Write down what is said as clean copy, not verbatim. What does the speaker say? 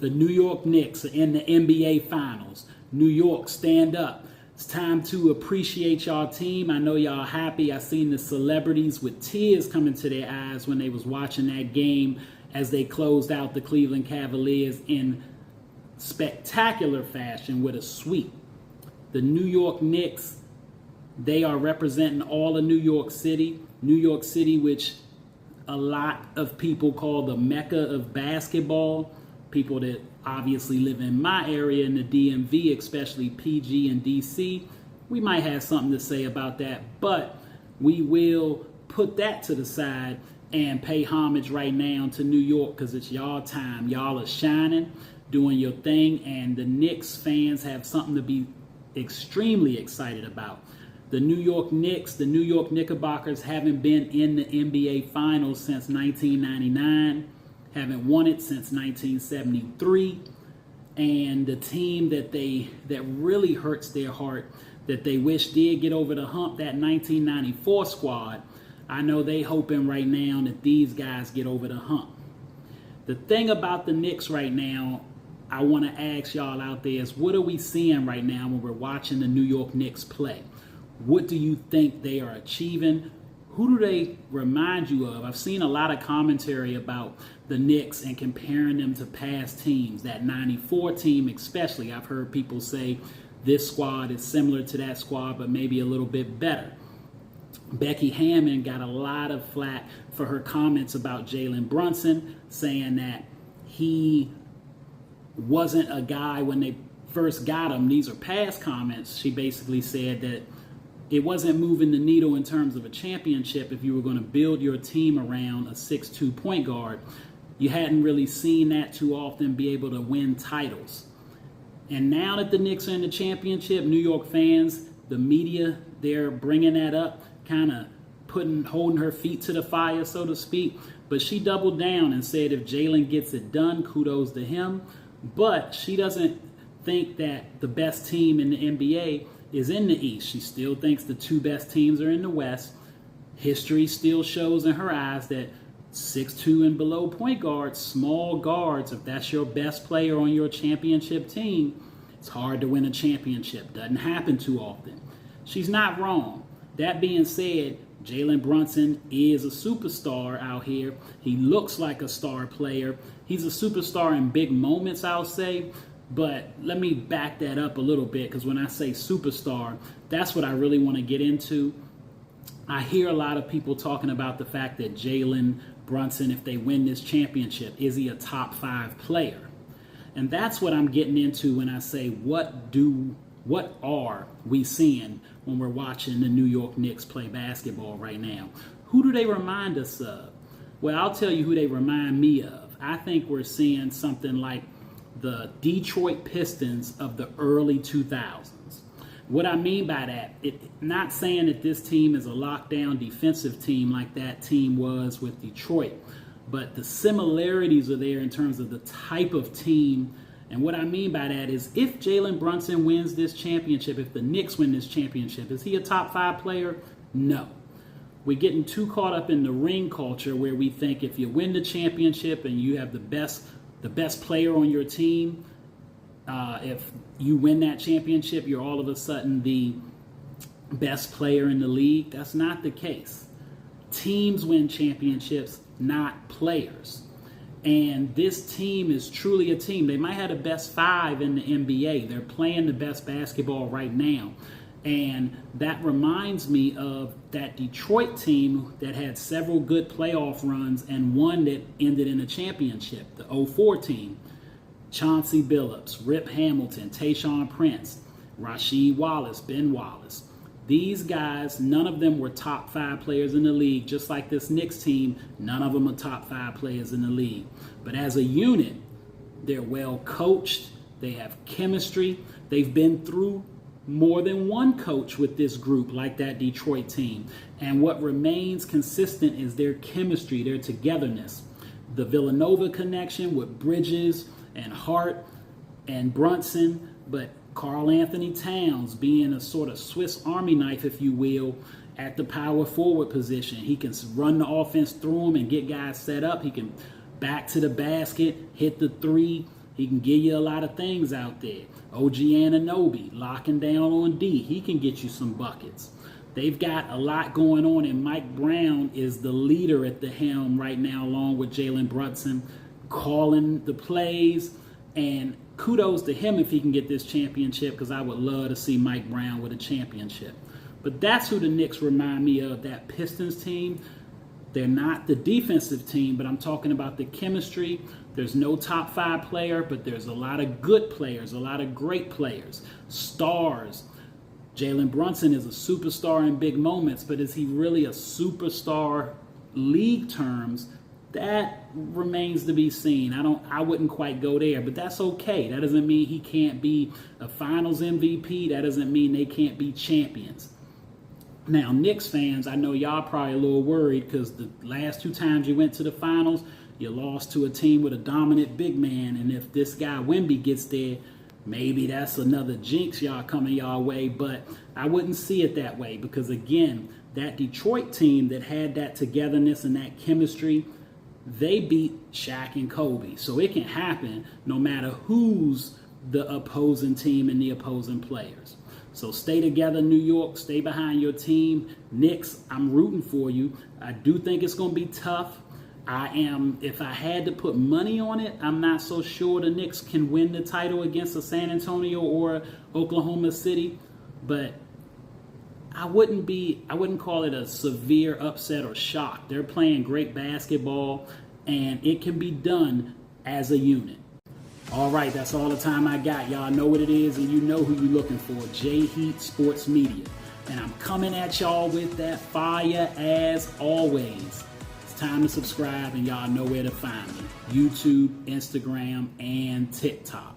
The New York Knicks are in the NBA Finals. New York, stand up. It's time to appreciate y'all team. I know y'all happy. I seen the celebrities with tears coming to their eyes when they was watching that game as they closed out the Cleveland Cavaliers in spectacular fashion with a sweep. The New York Knicks, they are representing all of New York City. New York City, which a lot of people call the Mecca of basketball. People that obviously live in my area in the DMV, especially PG and DC, we might have something to say about that, but we will put that to the side and pay homage right now to New York because it's y'all time. Y'all are shining, doing your thing, and the Knicks fans have something to be extremely excited about. The New York Knicks, the New York Knickerbockers haven't been in the NBA Finals since 1999. Haven't won it since 1973, and the team that really hurts their heart, that they wish did get over the hump, that 1994 squad. I know they hoping right now that these guys get over the hump. The thing about the Knicks right now, I want to ask y'all out there is, what are we seeing right now when we're watching the New York Knicks play? What do you think they are achieving? Who do they remind you of? I've seen a lot of commentary about the Knicks and comparing them to past teams. That 94 team especially, I've heard people say this squad is similar to that squad, but maybe a little bit better. Becky Hammond got a lot of flack for her comments about Jalen Brunson, saying that he wasn't a guy when they first got him. These are past comments. She basically said that it wasn't moving the needle in terms of a championship if you were going to build your team around a 6'2" point guard. You hadn't really seen that too often be able to win titles. And now that the Knicks are in the championship, New York fans, the media, they're bringing that up, kind of holding her feet to the fire, so to speak. But she doubled down and said if Jalen gets it done, kudos to him. But she doesn't think that the best team in the NBA is in the East. She still thinks the two best teams are in the West. History still shows in her eyes that 6'2" and below point guards, small guards, if that's your best player on your championship team, it's hard to win a championship. Doesn't happen too often. She's not wrong. That being said, Jalen Brunson is a superstar out here. He looks like a star player. He's a superstar in big moments, I'll say. But let me back that up a little bit, because when I say superstar, that's what I really want to get into. I hear a lot of people talking about the fact that Jalen Brunson, if they win this championship, is he a top 5 player? And that's what I'm getting into when I say what are we seeing when we're watching the New York Knicks play basketball right now? Who do they remind us of? Well, I'll tell you who they remind me of. I think we're seeing something like the Detroit Pistons of the early 2000s. What I mean by that, not saying that this team is a lockdown defensive team like that team was with Detroit, but the similarities are there in terms of the type of team. And what I mean by that is, if Jalen Brunson wins this championship, if the Knicks win this championship, is he a top 5 player? No. We're getting too caught up in the ring culture where we think if you win the championship and you have the best player on your team, if you win that championship, you're all of a sudden the best player in the league. That's not the case. Teams win championships, not players. And this team is truly a team. They might have the best 5 in the NBA. They're playing the best basketball right now. And that reminds me of that Detroit team that had several good playoff runs and one that ended in a championship, the 04 team. Chauncey Billups, Rip Hamilton, Tayshaun Prince, Rasheed Wallace, Ben Wallace. These guys, none of them were top 5 players in the league, just like this Knicks team, none of them are top 5 players in the league. But as a unit, they're well coached, they have chemistry, they've been through more than one coach with this group, like that Detroit team. And what remains consistent is their chemistry, their togetherness. The Villanova connection with Bridges and Hart and Brunson, but Karl Anthony Towns being a sort of Swiss Army knife, if you will, at the power forward position. He can run the offense through him and get guys set up. He can back to the basket, hit the three. He can give you a lot of things out there. OG Anunoby, locking down on D. He can get you some buckets. They've got a lot going on, and Mike Brown is the leader at the helm right now, along with Jalen Brunson, calling the plays. And kudos to him if he can get this championship, because I would love to see Mike Brown with a championship. But that's who the Knicks remind me of, that Pistons team. They're not the defensive team, but I'm talking about the chemistry. There's no top 5 player, but there's a lot of good players, a lot of great players, stars. Jalen Brunson is a superstar in big moments, but is he really a superstar league terms? That remains to be seen. I wouldn't quite go there, but that's okay. That doesn't mean he can't be a finals MVP. That doesn't mean they can't be champions. Now, Knicks fans, I know y'all probably a little worried because the last 2 times you went to the finals, you lost to a team with a dominant big man, and if this guy Wemby gets there, maybe that's another jinx y'all coming y'all way, but I wouldn't see it that way because, again, that Detroit team that had that togetherness and that chemistry, they beat Shaq and Kobe. So it can happen no matter who's the opposing team and the opposing players. So stay together, New York. Stay behind your team. Knicks, I'm rooting for you. I do think it's going to be tough. If I had to put money on it, I'm not so sure the Knicks can win the title against a San Antonio or Oklahoma City, but I wouldn't call it a severe upset or shock. They're playing great basketball, and it can be done as a unit. All right, that's all the time I got. Y'all know what it is, and you know who you're looking for. J Heat Sports Media. And I'm coming at y'all with that fire as always. Time to subscribe, and y'all know where to find me. YouTube, Instagram, and TikTok.